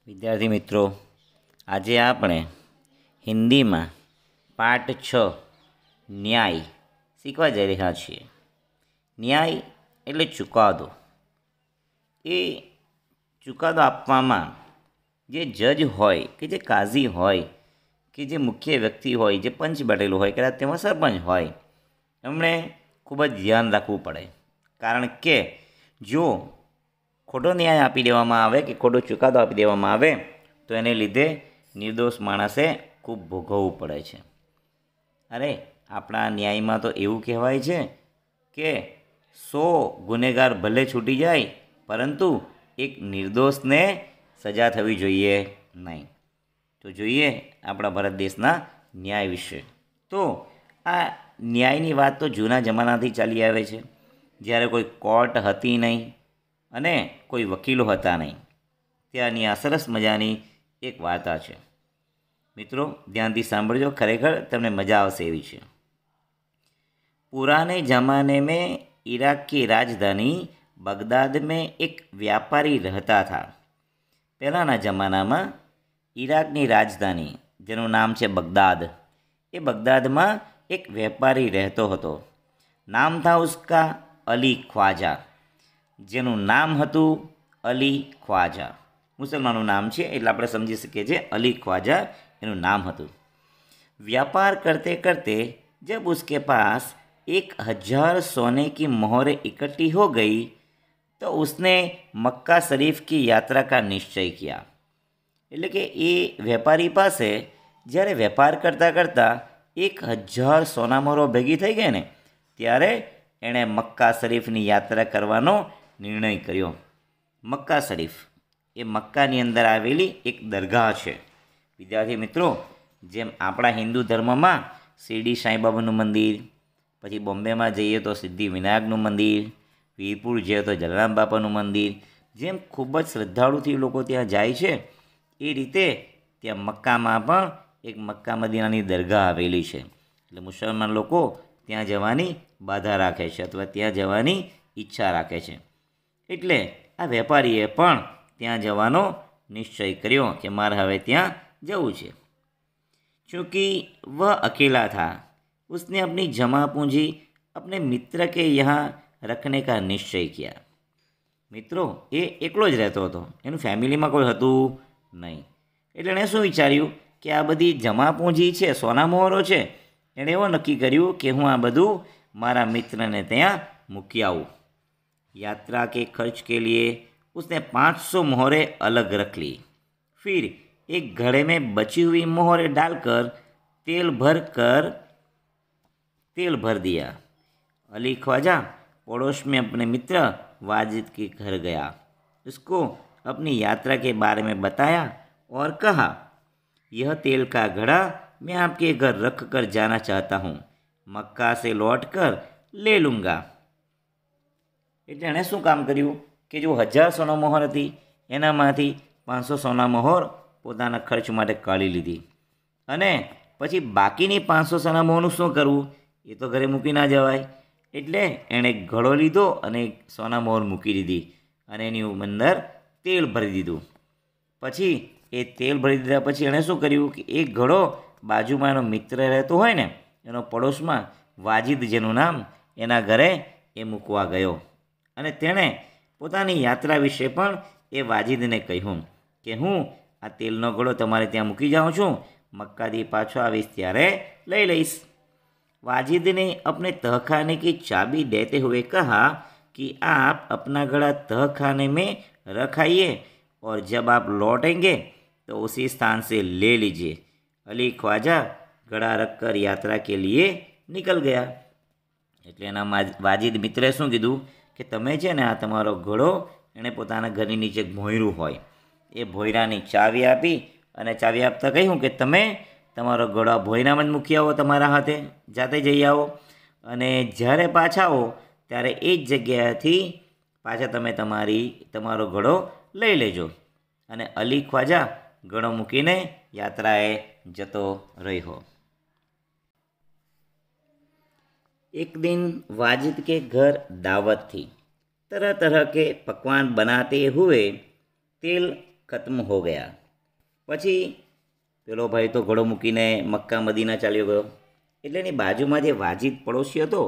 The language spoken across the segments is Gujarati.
વિદ્યાર્થી મિત્રો, આજે આપણે હિન્દીમાં પાઠ 6 ન્યાય શીખવા જઈ રહ્યા છીએ. ન્યાય એટલે ચુકાદો. એ ચુકાદો આપવામાં જે જજ હોય કે જે કાઝી હોય કે જે મુખ્ય વ્યક્તિ હોય, જે પંચ બેઠેલું હોય, કદાચ તેમાં સરપંચ હોય, એમણે ખૂબ જ ધ્યાન રાખવું પડે. કારણ કે જો ખોટો ન્યાય આપી દેવામાં આવે કે ખોટો ચુકાદો આપી દેવામાં આવે તો એને લીધે નિર્દોષ માણસે ખૂબ ભોગવવું પડે છે. અરે આપણા ન્યાયમાં તો એવું કહેવાય છે કે 100 ગુનેગાર ભલે છૂટી જાય પરંતુ એક નિર્દોષને સજા થવી જોઈએ નહીં. તો જોઈએ આપણા ભારત દેશના ન્યાય વિશે. તો આ ન્યાયની વાત તો જૂના જમાનાથી ચાલી આવે છે, જ્યારે કોઈ કોર્ટ હતી નહીં અને કોઈ વકીલો હતા નહીં. ત્યાંની આ સરસ મજાની એક વાર્તા છે. મિત્રો ધ્યાનથી સાંભળજો, ખરેખર તમને મજા આવશે એવી છે. पुराने ज़माने में इराक की राजधानी बगदाद में एक व्यापारी रहता था. પહેલાંના જમાનામાં ઈરાકની રાજધાની જેનું નામ છે બગદાદ, એ બગદાદમાં એક વેપારી રહેતો હતો. નામ था उसका અલી ખ્વાજા, જેનું નામ હતું અલી ખ્વાજા. મુસલમાનનું નામ છે એટલે આપણે સમજી શકીએ છીએ અલી ખ્વાજા એનું નામ હતું. व्यापार करते करते जब उसके पास 1000 सोने की मोहरें इकट्ठी हो गई तो उसने मक्का शरीफ की यात्रा का निश्चय किया. એટલે કે એ વેપારી પાસે જ્યારે વેપાર કરતાં કરતાં 1000 સોનામોહરો ભેગી થઈ ગઈ ને ત્યારે એણે મક્કા શરીફની યાત્રા કરવાનો નિર્ણય કર્યો. મક્કા શરીફ એ મક્કાની અંદર આવેલી એક દરગાહ છે. વિદ્યાર્થી મિત્રો, જેમ આપણા હિન્દુ ધર્મમાં શિરડી સાંઈબાબાનું મંદિર, પછી બોમ્બેમાં જઈએ તો સિદ્ધિવિનાયકનું મંદિર, વીરપુર જઈએ તો જલારામ બાપાનું મંદિર, જેમ ખૂબ જ શ્રદ્ધાળુથી લોકો ત્યાં જાય છે એ રીતે ત્યાં મક્કામાં પણ એક મક્કા મદીનાની દરગાહ આવેલી છે. એટલે મુસલમાન લોકો ત્યાં જવાની બાધા રાખે છે અથવા ત્યાં જવાની ઈચ્છા રાખે છે. એટલે આ વેપારીએ પણ ત્યાં જવાનો નિશ્ચય કર્યો કે મારે હવે ત્યાં જવું છે. चूँकि वह अकेला था, उसने अपनी जमा पूंजी अपने मित्र के यहाँ रखने का निश्चय किया. મિત્રો એ એકલો જ રહેતો હતો, એનું ફેમિલીમાં કોઈ હતું નહીં. એટલે એણે શું વિચાર્યું કે આ બધી જમા પૂંજી છે, સોનામોહરો છે, એણે એવું નક્કી કર્યું કે હું આ બધું મારા મિત્રને ત્યાં મૂકી આવું. यात्रा के खर्च के लिए उसने 500 मोहरें अलग रख ली. फिर एक घड़े में बची हुई मोहरें डालकर तेल भर दिया. अली ख्वाजा पड़ोस में अपने मित्र वाजिद के घर गया. उसको अपनी यात्रा के बारे में बताया और कहा, यह तेल का घड़ा मैं आपके घर रख कर जाना चाहता हूँ, मक्का से लौट कर ले लूँगा. એટલે એણે શું કામ કર્યું કે જો 1000 સોનામોહર હતી એનામાંથી 500 સોનામોહર પોતાના ખર્ચ માટે કાઢી લીધી અને પછી બાકીની 500 સોનામોહરનું શું કરવું, એ તો ઘરે મૂકી ના જવાય. એટલે એણે ઘડો લીધો અને સોનામોહર મૂકી દીધી અને એની અંદર તેલ ભરી દીધું. પછી એ તેલ ભરી દીધા પછી એણે શું કર્યું કે એક ઘડો બાજુમાં એનો મિત્ર રહેતો હોય ને એનો પડોશમાં વાજિદ જેનું નામ, એના ઘરે એ મૂકવા ગયો અને તેણે પોતાની યાત્રા વિશે પણ એ વાજિદને કહ્યું કે હું આ તેલનો ઘડો તમારે ત્યાં મૂકી જાઉં છું, મક્કાથી પાછો આવીશ ત્યારે લઈ લઈશ. वाजिद ने अपने तहखाने की चाबी देते हुए कहा कि आप अपना घड़ा तहखाने में रखाइए और जब आप लौटेंगे तो उसी स्थान से ले लीजिए. अली ख्वाजा घड़ा रखकर यात्रा के लिए निकल गया. એટલે એના વાજિદ મિત્રે શું કીધું કે તમે છે ને આ તમારો ઘડો એણે પોતાના ઘરની નીચે ભોંયરું હોય એ ભોંયરાની ચાવી આપી અને ચાવી આપતા કહ્યું કે તમે તમારો ઘડો ભોંયરામાં જ મૂકી આવો, તમારા હાથે જાતે જઈ આવો અને જ્યારે પાછા આવો ત્યારે એ જ જગ્યાએથી પાછા તમે તમારો ઘડો લઈ લેજો. અને અલી ખ્વાજા ઘડો મૂકીને યાત્રાએ જતો રહ્યો. एक दिन वाजिद के घर दावत थी. तरह तरह के पकवान बनाते हुए तेल खत्म हो गया. પછી પેલો ભાઈ તો ઘોડો મૂકીને મક્કા મદીના ચાલ્યો ગયો. એટલે એની બાજુમાં જે વાજીદ પડોશી હતો,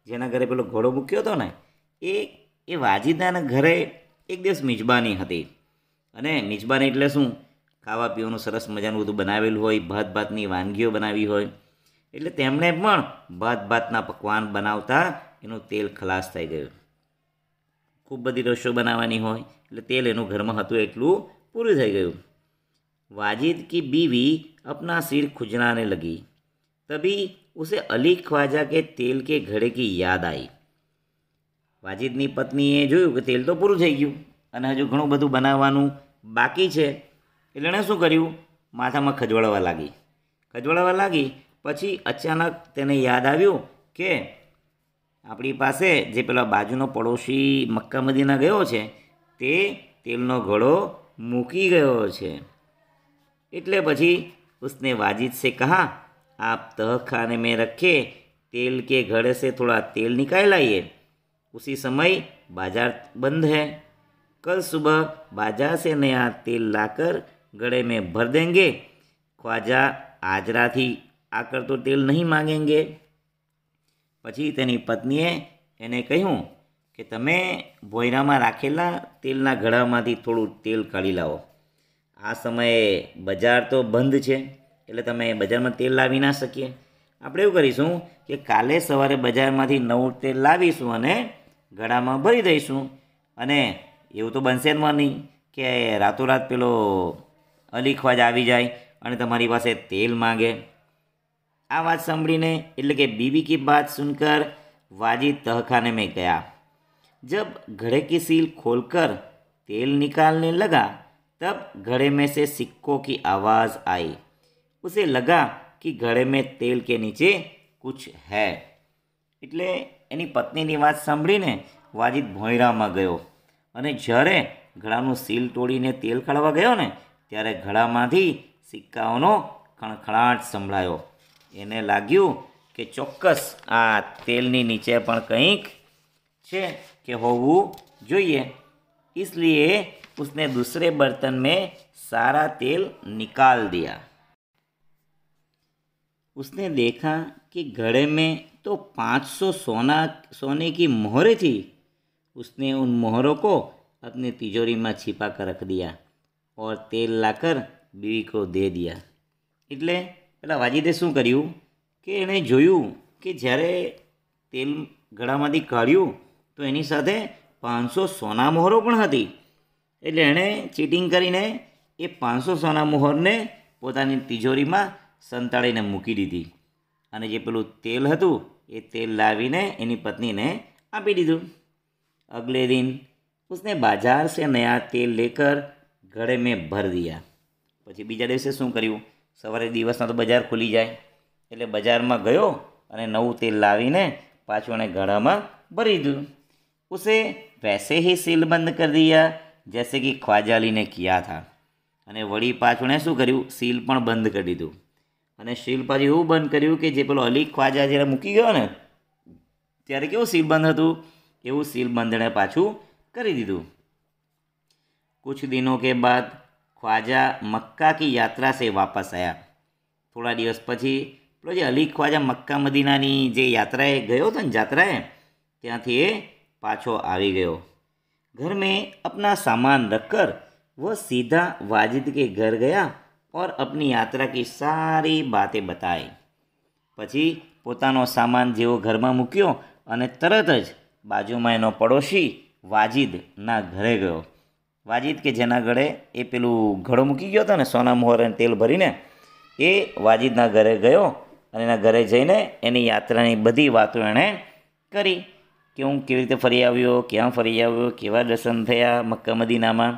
જેના ઘરે પેલો ઘોડો મૂક્યો હતો ને, એ વાજીદના ઘરે એક દિવસ મિજબાની હતી. અને મિજબાની એટલે શું? ખાવા પીવાનું સરસ મજાનું બધું બનાવેલું હોય, ભાતની વાનગીઓ બનાવી હોય. એટલે તેમણે પણ ભાતના પકવાન બનાવતા એનું તેલ ખલાસ થઈ ગયું. ખૂબ બધી રસોઈ બનાવવાની હોય એટલે તેલ એનું ઘરમાં હતું એટલું પૂરું થઈ ગયું. वाजिद की बीवी अपना सिर खुजलाने लगी. तभी उसे अली ख्वाजा के तेल के घड़े की याद आई. વાજીદની પત્નીએ જોયું કે તેલ તો પૂરું થઈ ગયું અને હજુ ઘણું બધું બનાવવાનું બાકી છે. એટલે એણે શું કર્યું? માથામાં ખજવાળવા લાગી. પછી અચાનક તેને યાદ આવ્યું કે આપણી પાસે જે પેલા બાજુનો પડોશી મક્કા મદીના ગયો છે તે તેલનો ઘડો મૂકી ગયો છે. એટલે પછી उसने वाजिद से कहा, आप तहखाने में रखे तेल के घड़े से थोड़ा तेल निकाल लाइए. उसी समय बाजार बंद है. कल सुबह बाजार से नया तेल लाकर घड़े में भर देंगे. ख्वाजा आज रात ही आकर तो तेल नहीं मांगेंगे. પછી તેની પત્નીએ એને કહ્યું કે તમે ભોયરામાં રાખેલા તેલના ઘડામાંથી થોડું તેલ કાઢી લાવો. આ સમયે બજાર તો બંધ છે એટલે તમે બજારમાં તેલ લાવી ના શકીએ. આપણે એવું કરીશું કે કાલે સવારે બજારમાંથી નવું તેલ લાવીશું અને ઘડામાં ભરી દઈશું. અને એવું તો બનશે જ નહીં કે રાતોરાત પેલો અલી ખ્વાજા આવી જાય અને તમારી પાસે તેલ માગે. આ વાત સાંભળીને એટલે કે बीवी की बात सुनकर वाजिद तहखाने में गया. जब घड़े की सील खोलकर तेल निकालने लगा तब घड़े में से सिक्कों की आवाज़ आई. उसे लगा कि घड़े में तेल के नीचे कुछ है. એટલે એની પત્નીની વાત સાંભળીને વાજીદ ભોંયરામાં ગયો અને જ્યારે ઘડાનું સીલ તોડીને તેલ કાઢવા ગયો ને ત્યારે ઘડામાંથી સિક્કાઓનો ખણખણાટ સંભળાયો. એને લાગ્યું કે ચોક્કસ આ તેલની નીચે પણ કંઈક છે કે હોવું જોઈએ. इसलिए उसने दूसरे बर्तन में सारा तेल निकाल दिया. उसने देखा कि घड़े में तो 500 सोने की मोहरें थी. उसने उन मोहरों को अपनी तिजोरी में छिपा कर रख दिया और तेल लाकर बीवी को दे दिया. એટલે પેલા વાજીદે શું કર્યું કે એણે જોયું કે જ્યારે તેલ ઘડામાંથી કાઢ્યું તો એની સાથે 500 સોના મોહરો પણ હતી. એટલે એણે ચીટિંગ કરીને એ 500 સોના મોહરને પોતાની તિજોરીમાં સંતાડીને મૂકી દીધી અને જે પેલું તેલ હતું એ તેલ લાવીને એની પત્નીને આપી દીધું. અગલે દિન उसने बाजार से नया तेल लेकर घड़े में भर दिया. પછી બીજા દિવસે શું કર્યું? સવારે દિવસના તો બજાર ખુલી જાય એટલે બજારમાં ગયો અને નવું તેલ લાવીને પાછું એણે ઘડામાં ભરી દીધું. उसे वैसे ही सील बंद कर दिया जैसे कि ख्वाजा अली ने किया था. અને વળી પાછું એણે શું કર્યું? સીલ પણ બંધ કરી દીધું. અને સીલ પાછું એવું બંધ કર્યું કે જે પેલો અલી ખ્વાજા જ્યારે મૂકી ગયો ને ત્યારે કેવું સીલ બંધ હતું એવું સીલ બંધ એણે પાછું કરી દીધું. कुछ दिनों के बाद ख्वाजा मक्का की यात्रा से वापस आया. થોડા દિવસ પછી પેલો જે અલી ખ્વાજા મક્કા મદીનાની જે યાત્રાએ ગયો હતો ને જાત્રાએ ત્યાંથી એ પાછો આવી ગયો. घर में अपना सामान रखकर वह सीधा वाजिद के घर गया और अपनी यात्रा की सारी बातें बताई. પછી પોતાનો સામાન જેવો ઘરમાં મૂક્યો અને તરત જ બાજુમાં એનો પડોશી વાજીદના ઘરે ગયો. વાજીદ કે જેના ઘરે એ પેલું ઘડો મૂકી ગયો હતો ને સોના મોહર અને તેલ ભરીને, એ વાજીદના ઘરે ગયો અને એના ઘરે જઈને એની યાત્રાની બધી વાતો એણે કરી કે હું કેવી રીતે ફરી આવ્યો, ક્યાં ફરી આવ્યો, કેવા દર્શન થયા મક્કા મદીનામાં,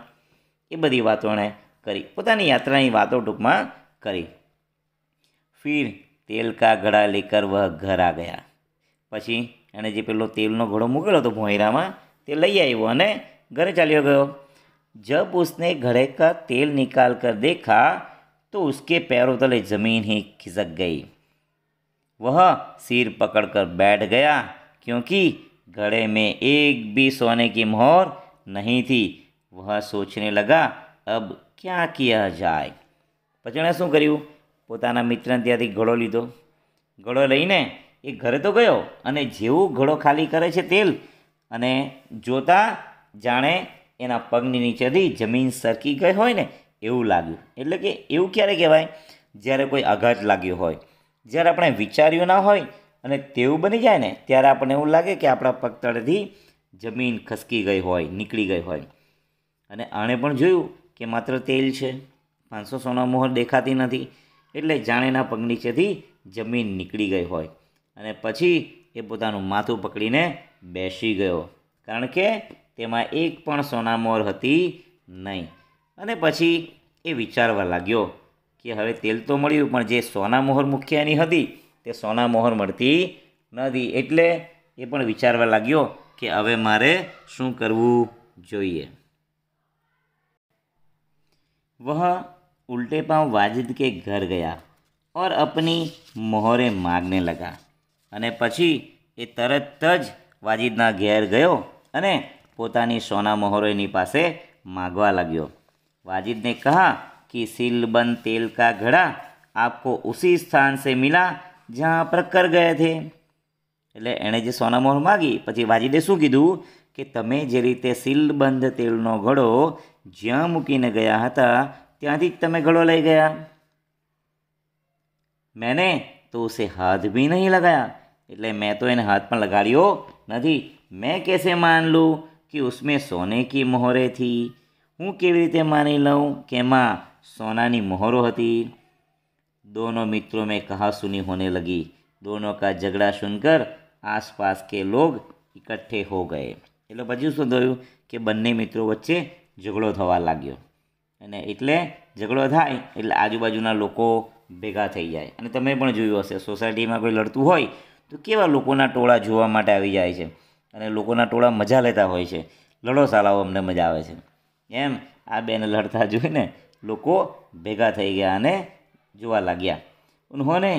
એ બધી વાતો એણે કરી. પોતાની યાત્રાની વાતો ટૂંકમાં કરી. ફિર તેલ કા ઘડા લેકર વહ ઘર આ ગયા. પછી એણે જે પેલો તેલનો ઘડો મૂકેલો હતો ભોંયરામાં તે લઈ આવ્યો અને ઘરે ચાલ્યો ગયો. जब उसने घड़े का तेल निकाल कर देखा तो उसके पैरों तले ज़मीन ही खिसक गई. वह सिर पकड़कर बैठ गया क्योंकि घड़े में एक भी सोने की मोहर नहीं थी. वह सोचने लगा अब क्या किया जाए. પછી એણે શું કર્યું, પોતાના મિત્રને ત્યાંથી ઘડો લીધો. ઘડો લઈને એ ઘરે તો ગયો અને જેવું ઘડો ખાલી કરે છે તેલ, અને જોતા જાણે એના પગની નીચેથી જમીન સરકી ગઈ હોય ને એવું લાગ્યું. એટલે કે એવું ક્યારે કહેવાય, જ્યારે કોઈ આઘાત લાગ્યો હોય, જ્યારે આપણે વિચાર્યું ના હોય અને તેવું બની જાય ને ત્યારે આપણને એવું લાગે કે આપણા પગ તળેથી જમીન ખસકી ગઈ હોય, નીકળી ગઈ હોય. અને આણે પણ જોયું કે માત્ર તેલ છે, 500 સોના મોહર દેખાતી નથી, એટલે જાણેના પગ નીચેથી જમીન નીકળી ગઈ હોય. અને પછી એ પોતાનું માથું પકડીને બેસી ગયો, કારણ કે તેમાં એક પણ સોના મોહર હતી નહીં. અને પછી એ વિચારવા લાગ્યો કે હવે તેલ તો મળ્યું, પણ જે સોના મોહર મુખ્યની હતી તે સોના મોહર મળતી નથી. એટલે એ પણ વિચારવા લાગ્યો કે હવે મારે શું કરવું જોઈએ. वह उल्टे पांव वाजिद के घर गया और अपनी मोहरें मांगने लगा. અને પછી એ તરત જ વાજિદના ઘેર ગયો અને પોતાની સોના મોહરોની પાસે मांगवा लग्यो. वाजिद ने कहा कि सीलबंद तेल का घड़ा आपको उसी स्थान से मिला जहाँ पर कर गए थे. એટલે એણે જે સોના મોહર માગી પછી વાજિદે શું કીધું કે તમે જે રીતે સીલબંધ તેલનો ઘડો જ્યાં મૂકીને ગયા હતા ત્યાંથી જ તમે ઘડો લઈ ગયા. मैंने तो उसे हाथ भी नहीं लगाया. એટલે મેં તો એને હાથ પણ લગાડ્યો નથી. मैं कैसे मान लूँ कि उसमें सोने की मोहरें थी. હું કેવી રીતે માની લઉં કે એમાં સોનાની મોહરો હતી. दोनों मित्रों में कहासुनी होने लगी. दोनों का झगड़ा सुनकर आसपास के लोग इकट्ठे हो गए. એટલે પછી શું થયું કે બંને મિત્રો વચ્ચે ઝઘડો થવા લાગ્યો. અને એટલે ઝઘડો થાય એટલે આજુબાજુના લોકો ભેગા થઈ જાય. અને તમે પણ જોયું હશે, સોસાયટીમાં કોઈ લડતું હોય તો કેવા લોકોના ટોળા જોવા માટે આવી જાય છે, અને લોકોના ટોળા મજા લેતા હોય છે, લડો સાલાઓ અમને મજા આવે છે. એમ આ બેને લડતા જોઈને લોકો ભેગા થઈ ગયા અને જોવા लाग्या. उन्होंने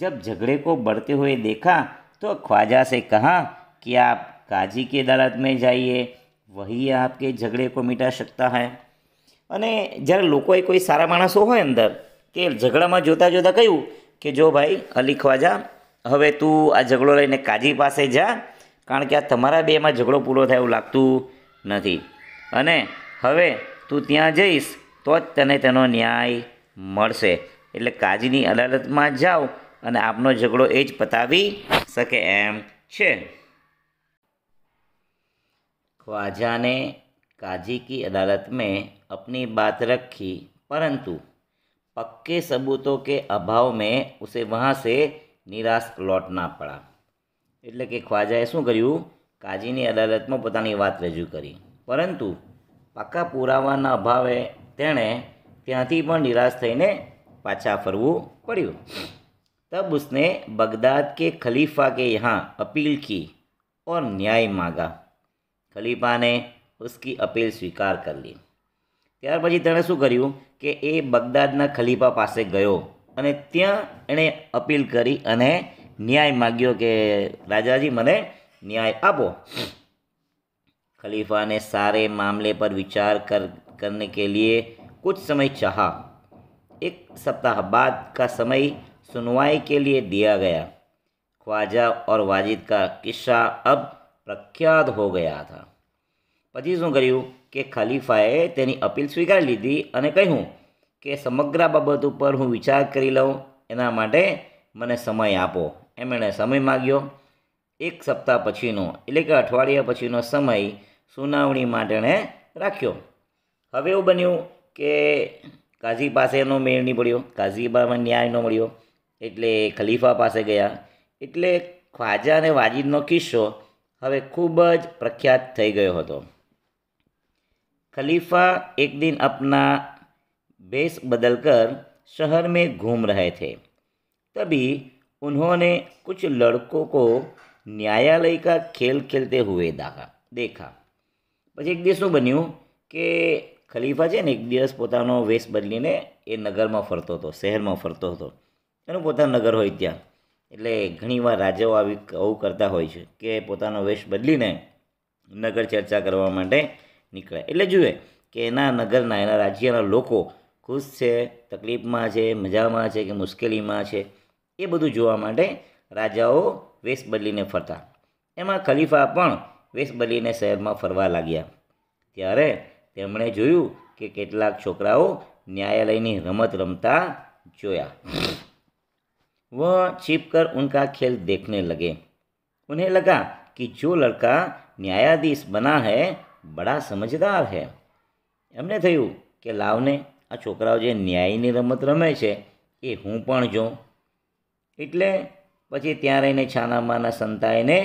जब झगड़े को बढ़ते हुए देखा तो ख्वाजा से कहा कि आप काजी की अदालत में जाइए, वही आपके झगड़े को मिटा सकता है. અને જ્યારે લોકોએ કોઈ સારા માણસો હોય અંદર કે ઝઘડામાં જોતા જોતા કહ્યું કે જો ભાઈ અલી ખ્વાજા, હવે તું આ ઝઘડો લઈને કાજી પાસે જા, કારણ કે આ તમારા બેમાં ઝઘડો પૂરો થાય એવું લાગતું નથી, અને હવે તું ત્યાં જઈશ તો જ તને તેનો ન્યાય મળશે. એટલે કાજીની અદાલતમાં જાઓ અને આપનો ઝઘડો એ જ પતાવી શકે એમ છે. ख्वाजा ने काजी की अदालत में अपनी बात रखी, परंतु पक्के सबूतों के अभाव में उसे वहाँ से निराश लौटना पड़ा. એટલે કે ખ્વાજાએ શું કર્યું, કાજીની અદાલતમાં પોતાની વાત રજૂ કરી, પરંતુ પાકા પુરાવાના અભાવે તેણે ત્યાંથી પણ નિરાશ થઈને પાછા ફરવું પડ્યું. तब उसने बगदाद के खलीफा के यहाँ अपील की और न्याय मांगा. खलीफा ने उसकी अपील स्वीकार कर ली. ત્યાર પછી તેણે શું કર્યું કે એ બગદાદના ખલીફા પાસે ગયો અને ત્યાં એણે અપીલ કરી અને ન્યાય માગ્યો કે રાજાજી મને न्याय આપો. खलीफा ने सारे मामले पर विचार करने के लिए कुछ समय चाहा. 1 सप्ताह बाद का समय सुनवाई के लिए दिया गया. ख्वाजा और वाजिद का किस्सा अब प्रख्यात हो गया था. પછી શું કર્યું કે ખલીફાએ તેની અપીલ સ્વીકારી લીધી અને કહ્યું કે સમગ્ર બાબત ઉપર હું વિચાર કરી લઉં, એના માટે મને સમય આપો. એમ એણે સમય માગ્યો. 1 સપ્તાહ પછીનો એટલે કે અઠવાડિયા પછીનો સમય સુનાવણી માટે એણે રાખ્યો. હવે એવું બન્યું કે કાઝી પાસે એનો મેળ નહીં પડ્યો, કાઝીબામાં ન્યાય ન મળ્યો, એટલે ખલીફા પાસે ગયા. એટલે ખ્વાજા અને વાજિદનો કિસ્સો હવે ખૂબ જ પ્રખ્યાત થઈ ગયો હતો. खलीफा एक दिन अपना भेष बदलकर शहर में घूम रहे थे. तभी उन्होंने कुछ लड़कों को न्यायालय का खेल खेलते हुए देखा. પછી એક દિવસ શું બન્યું કે ખલીફા છે ને એક દિવસ પોતાનો વેશ બદલીને એ નગરમાં ફરતો હતો, શહેરમાં ફરતો હતો. એનું પોતાનું નગર હોય ત્યાં. એટલે ઘણીવાર રાજાઓ આવું કરતા હોય છે કે પોતાનો વેશ બદલીને નગર ચર્ચા કરવા માટે નીકળે. એટલે જુએ કે એના નગરના, એના રાજ્યના લોકો ખુશ છે, તકલીફમાં છે, મજામાં છે કે મુશ્કેલીમાં છે, એ બધું જોવા માટે રાજાઓ વેશ બદલીને ફરતા. એમાં ખલીફા પણ વેશ બદલીને શહેરમાં ફરવા લાગ્યા. ત્યારે તેમણે જોયું કે કેટલાક છોકરાઓ ન્યાયાલયની રમત રમતા જોયા. वह छिपकर उनका खेल देखने लगे. उन्हें लगा कि जो लड़का न्यायाधीश बना है बड़ा समझदार है. એમને થયું કે લાવને આ છોકરાઓ જે ન્યાયની રમત રમે છે એ હું પણ જોઉં. એટલે પછી ત્યાં રહીને છાનામાના સંતાઈને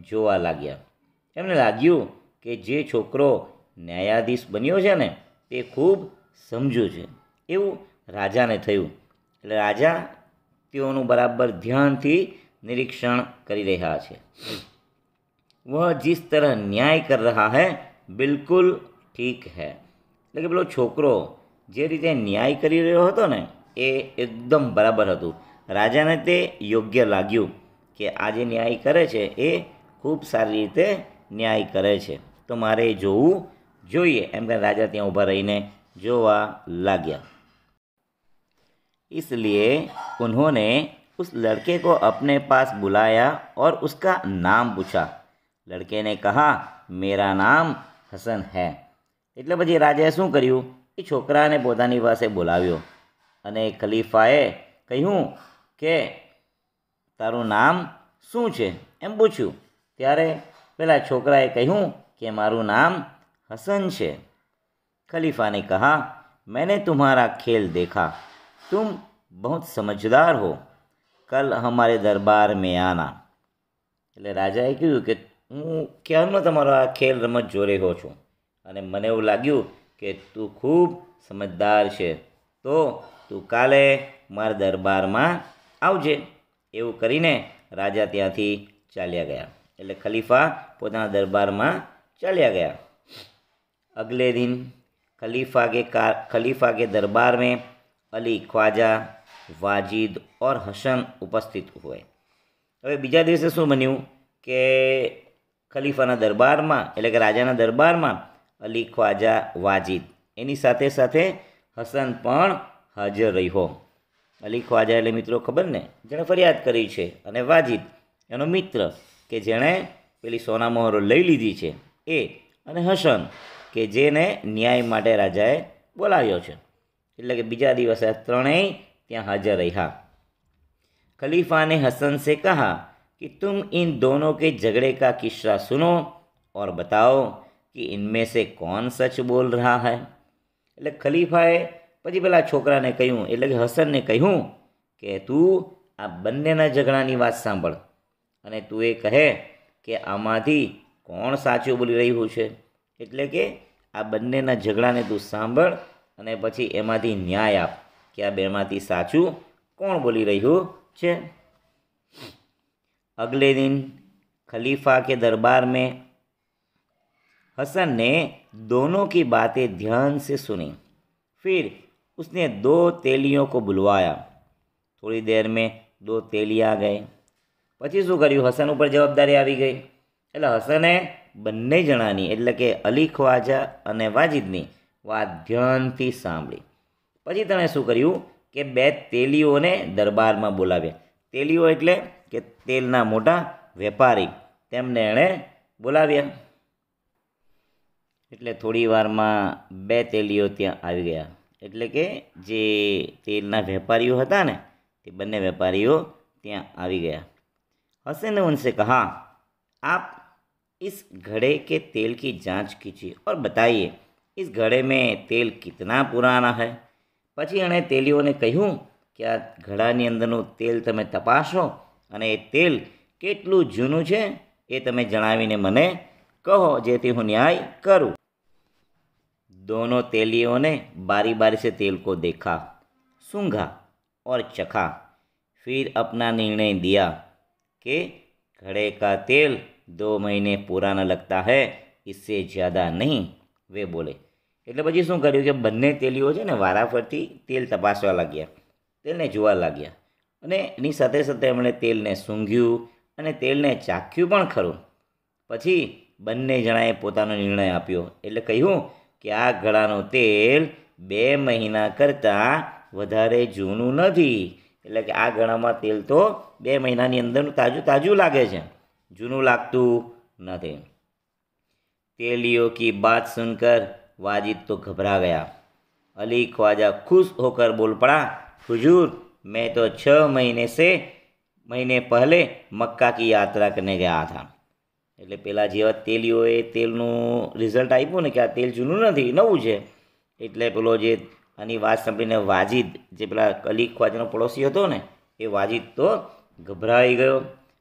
જોવા લાગ્યા. એમને લાગ્યું કે જે છોકરો ન્યાયાધીશ બન્યો છે ને તે ખૂબ સમજુ છે એવું રાજાને થયું. એટલે રાજા તેઓનું બરાબર ધ્યાનથી નિરીક્ષણ કરી રહ્યા છે. વહ जिस तरह ન્યાય कर रहा है बिल्कुल ठीक है. એટલે કે પેલો છોકરો જે રીતે ન્યાય કરી રહ્યો હતો ને એ એકદમ બરાબર હતું. રાજાને તે યોગ્ય લાગ્યું કે આ જે ન્યાય કરે છે એ ખૂબ સારી રીતે ન્યાય કરે છે, તો મારે જોવું જોઈએ એમ કે રાજા ત્યાં ઊભા રહીને જોવા લાગ્યા. इसलिए उन्होंने उस लड़के को अपने पास बुलाया और उसका नाम पूछा. लड़के ने कहा मेरा नाम हसन है. એટલે પછી રાજાએ શું કર્યું, એ છોકરાને પોતાની પાસે બોલાવ્યો અને ખલીફાએ કહ્યું કે તારું નામ શું છે એમ પૂછ્યું. ત્યારે પેલા છોકરાએ કહ્યું કે મારું નામ હસન છે. खलीफा ने कहा मैंने तुम्हारा खेल देखा, तुम बहुत समझदार हो, कल हमारे दरबार में आना. એટલે રાજાએ કીધું કે હું ક્યારનો તમારો આ ખેલ રમત જોઈ રહ્યો છું અને મને એવું લાગ્યું કે તું ખૂબ સમજદાર છે, તો તું કાલે મારા દરબારમાં આવજે. એવું કરીને રાજા ત્યાંથી ચાલ્યા ગયા. એટલે ખલીફા પોતાના દરબારમાં ચાલ્યા ગયા. અગલે દિન खलीफा के दरबार में अली, ख्वाजा, वाजिद और हसन उपस्थित हुए. હવે બીજા દિવસે શું બન્યું કે ખલીફાના દરબારમાં એટલે કે રાજાના દરબારમાં અલી, ખ્વાજા, વાજીદ એની સાથે સાથે હસન પણ હાજર રહ્યો. અલી ખ્વાજા એટલે મિત્રો ખબર ને, જેણે ફરિયાદ કરી છે, અને વાજીદ એનો મિત્ર કે જેણે પેલી સોના મહોરો લઈ લીધી છે એ, અને હસન કે જેને ન્યાય માટે રાજાએ બોલાવ્યો છે. એટલે કે બીજા દિવસે ત્રણેય ત્યાં હાજર રહ્યા. खलीफा ने हसन से कहा कि तुम इन दोनों के झगड़े का किस्सा सुनो और बताओ कि इनमें से कौन सच बोल रहा है. એટલે ખલીફાએ પછી પેલા છોકરાને કહ્યું, એટલે કે હસનને કહ્યું કે તું આ બંનેના ઝઘડાની વાત સાંભળ અને તું એ કહે કે આમાંથી કોણ સાચું બોલી રહ્યું છે. એટલે કે આ બંનેના ઝઘડાને તું સાંભળ અને પછી એમાંથી ન્યાય આપ કે આ બેમાંથી સાચું કોણ બોલી રહ્યું છે. अगले दिन खलीफा के दरबार में हसन ने दोनों की बातें ध्यान से सुनी. फिर उसने 2 तेलियों को बुलवाया. थोड़ी देर में 2 तेली आ गए. પછી શું કર્યું, હસન ઉપર જવાબદારી આવી ગઈ. એટલે હસને બંને જણાની એટલે કે અલી, ખ્વાજા અને વાજીદની વાત ધ્યાનથી સાંભળી. પછી તેણે શું કર્યું કે 2 તેલીઓને દરબારમાં બોલાવ્યા. તેલીઓ એટલે કે તેલના મોટા વેપારી, તેમને એણે બોલાવ્યા. એટલે થોડી વારમાં 2 તેલીઓ ત્યાં આવી ગયા. એટલે કે જે તેલના વેપારીઓ હતા ને તે બંને વેપારીઓ ત્યાં આવી ગયા. हसन ने उनसे कहा आप इस घड़े के तेल की जांच कीजिए और बताइए इस घड़े में तेल कितना पुराना है. પછી એણે તેલીઓને કહ્યું કે આ ઘડાની અંદરનું તેલ તમે તપાસો અને એ તેલ કેટલું જૂનું છે એ તમે જણાવીને મને કહો, જેથી હું ન્યાય કરું. दोनों तेलियों ने बारी बारी से तेल को देखा, सूंघा और चखा. फिर अपना निर्णय दिया कि घड़े का तेल 2 महीने पुराना लगता है, इससे ज़्यादा नहीं, वे बोले. એટલે પછી શું કર્યું કે બંને તેલીઓ છે ને વારાફરતી તેલ તપાસવા લાગ્યા, તેલને જોવા લાગ્યા અને એની સાથે સાથે એમણે તેલને સૂંઘ્યું અને તેલને ચાખ્યું પણ ખરું. પછી બંને જણાએ પોતાનો નિર્ણય આપ્યો. એટલે કહ્યું કે આ ઘડાનું તેલ 2 મહિના કરતાં વધારે જૂનું નથી. એટલે કે આ ઘડામાં તેલ તો 2 મહિનાની અંદરનું તાજું તાજું લાગે છે, જૂનું લાગતું નથી. तेलियों की बात सुनकर वाजिद तो घबरा गया। अली ख्वाजा खुश होकर बोल पड़ा, हुजूर मैं तो 6 महीने पहले मक्का की यात्रा करने गया था. એટલે પેલા જેવા તેલીઓએ તેલનું રિઝલ્ટ આપ્યું ને કે આ તેલ જૂનું નથી, નવું છે. એટલે પેલો જે આની વાત સાંભળીને વાજિદ, જે પેલા અલી ખ્વાજાનો પડોશી હતો ને, એ વાજિદ તો ગભરાઈ ગયો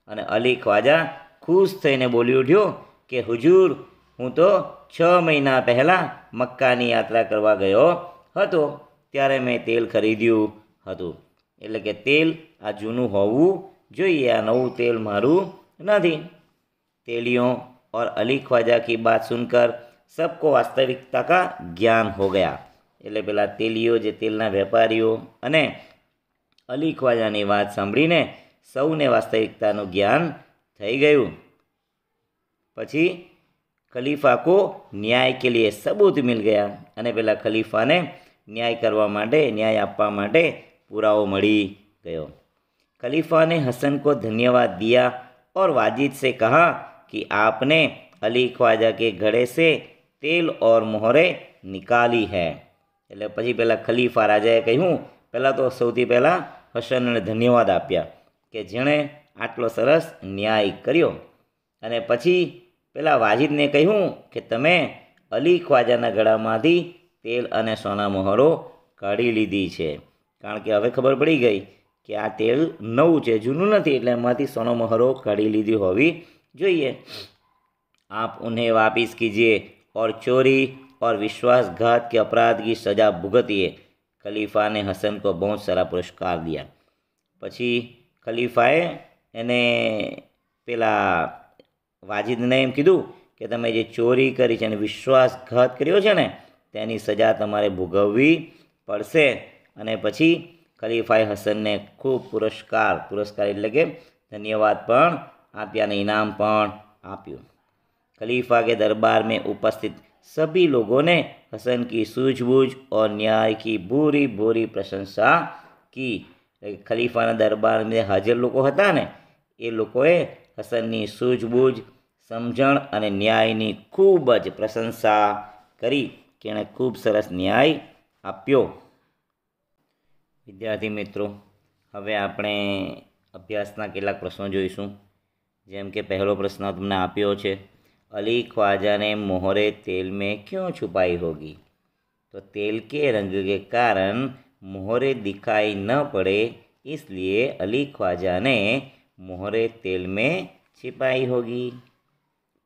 અને અલી ખ્વાજા ખુશ થઈને બોલી ઉઠ્યો કે હુજૂર, હું તો 6 મહિના પહેલાં મક્કાની યાત્રા કરવા ગયો હતો, ત્યારે મેં તેલ ખરીદ્યું હતું. એટલે કે તેલ આ જૂનું હોવું જોઈએ, આ નવું તેલ મારું નથી. तेलियों और अली ख्वाजा की बात सुनकर सबको वास्तविकता का ज्ञान हो गया. એટલે પેલા તેલીઓ જે તેલના વેપારીઓ અને અલી ખ્વાજાની વાત સાંભળીને સૌને વાસ્તવિકતાનું જ્ઞાન થઈ ગયું. પછી ખલીફા કો ન્યાય કે લીએ સબૂત મિલ ગયા. અને પેલા ખલીફાને ન્યાય કરવા માટે, ન્યાય આપવા માટે પુરાવો મળી ગયો. खलीफा ने हसन को धन्यवाद दिया और वाजिद से कहा कि आपने अली ख्वाजा के घड़े से तेल और मोहरे निकाली है. એટલે પછી પહેલાં ખલીફા રાજાએ કહ્યું, પહેલાં તો સૌથી પહેલાં હસનને ધન્યવાદ આપ્યા કે જેણે આટલો સરસ ન્યાય કર્યો. અને પછી પેલા વાજિદને કહ્યું કે તમે અલી ખ્વાજાના ગળામાંથી તેલ અને સોના મોહરો કાઢી લીધી છે. કારણ કે હવે ખબર પડી ગઈ કે આ તેલ નવું છે, જૂનું નથી, એટલે એમાંથી સોનો મોહરો કાઢી લીધી હોવી જોઈએ. आप उन्हें वापिस कीजिए और चोरी और विश्वासघात के अपराध की सज़ा भुगतिए. खलीफा ने हसन को बहुत सारा पुरस्कार दिया. પછી ખલીફાએ એને પેલા વાજિદને એમ કીધું કે તમે જે ચોરી કરી છે અને વિશ્વાસઘાત કર્યો છે ને, તેની સજા તમારે ભોગવવી પડશે. અને પછી ખલીફાએ હસનને ખૂબ પુરસ્કાર એટલે કે ધન્યવાદ પણ આપ્યા અને ઇનામ પણ આપ્યું. खलीफा के दरबार में उपस्थित सभी लोगों ने हसन की सूझबूझ और न्याय की भूरी भूरी प्रशंसा की. ખલીફાના દરબારમાં હાજર લોકો હતા ને, એ લોકોએ હસનની સૂઝબૂઝ, સમજણ અને ન્યાયની ખૂબ જ પ્રશંસા કરી કે એણે ખૂબ સરસ ન્યાય આપ્યો. વિદ્યાર્થી મિત્રો, હવે આપણે અભ્યાસના કેટલાક પ્રશ્નો જોઈશું. જેમ કે પહેલો પ્રશ્ન તમને આપ્યો છે, अली ख्वाजा ने मोहरे तेल में क्यों छुपाई होगी? तो तेल के रंग के कारण मोहरे दिखाई न पड़े, इसलिए अली ख्वाजा ने मोहरे तेल में छिपाई होगी.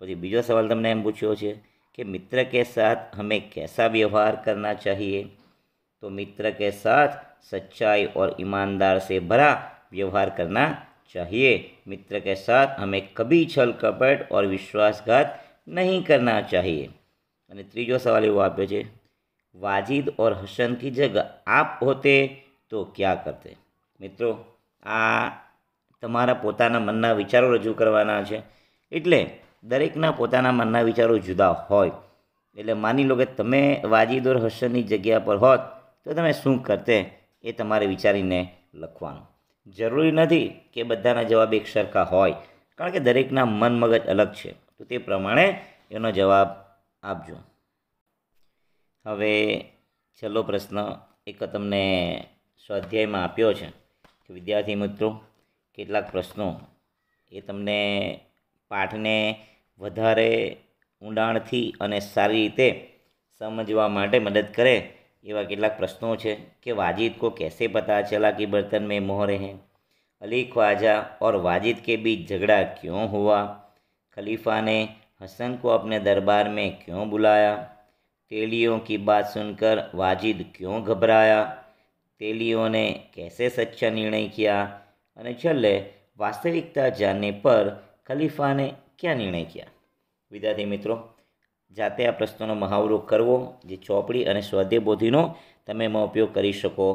પછી બીજો સવાલ તમને એમ પૂછ્યો છે કે મિત્ર के साथ हमें कैसा व्यवहार करना चाहिए? तो मित्र के साथ सच्चाई और ईमानदार से भरा व्यवहार करना चाहिए. मित्र के साथ हमें कभी छल कपट और विश्वासघात नहीं करना चाहिए. અને ત્રીજો સવાલ એવો આપ્યો છે, वाजिद और हसन की जगह आप होते तो क्या करते? મિત્રો, આ તમારા પોતાના મનના વિચારો રજૂ કરવાના છે. એટલે દરેકના પોતાના મનના વિચારો જુદા હોય. એટલે માની લો કે તમે વાજિદ ઓર હસનની જગ્યા પર હોત તો તમે શું કરતે, એ તમારે વિચારીને લખવાનું. જરૂરી નથી કે બધાના જવાબ એક સરખા હોય, કારણ કે દરેકના મન મગજ અલગ છે. તો તે પ્રમાણે એનો જવાબ આપજો. હવે છેલ્લો પ્રશ્ન એક તમને સ્વાધ્યાયમાં આપ્યો છે કે વિદ્યાર્થી મિત્રો, કેટલાક પ્રશ્નો એ તમને પાઠને વધારે ઊંડાણથી અને સારી રીતે સમજવા માટે મદદ કરે એવા કેટલાક પ્રશ્નો છે કે वाजिद को कैसे पता चला कि बर्तन में मोहरे हैं? अली ख्वाजा और वाजिद के बीच झगड़ा क्यों हुआ? खलीफा ने हसन को अपने दरबार में क्यों बुलाया? तेलियों की बात सुनकर वाजिद क्यों घबराया? तेलियों ने कैसे सच्चा निर्णय किया? અને છેલ્લે વાસ્તવિકતા जानने पर खलीफा ने क्या निर्णय किया? વિદ્યાર્થી મિત્રો, જાતે આ પ્રશ્નોનો મહાવરો કરવો, જે ચોપડી અને સ્વાધ્યાય પોથીનો તમે એમાં ઉપયોગ કરી શકો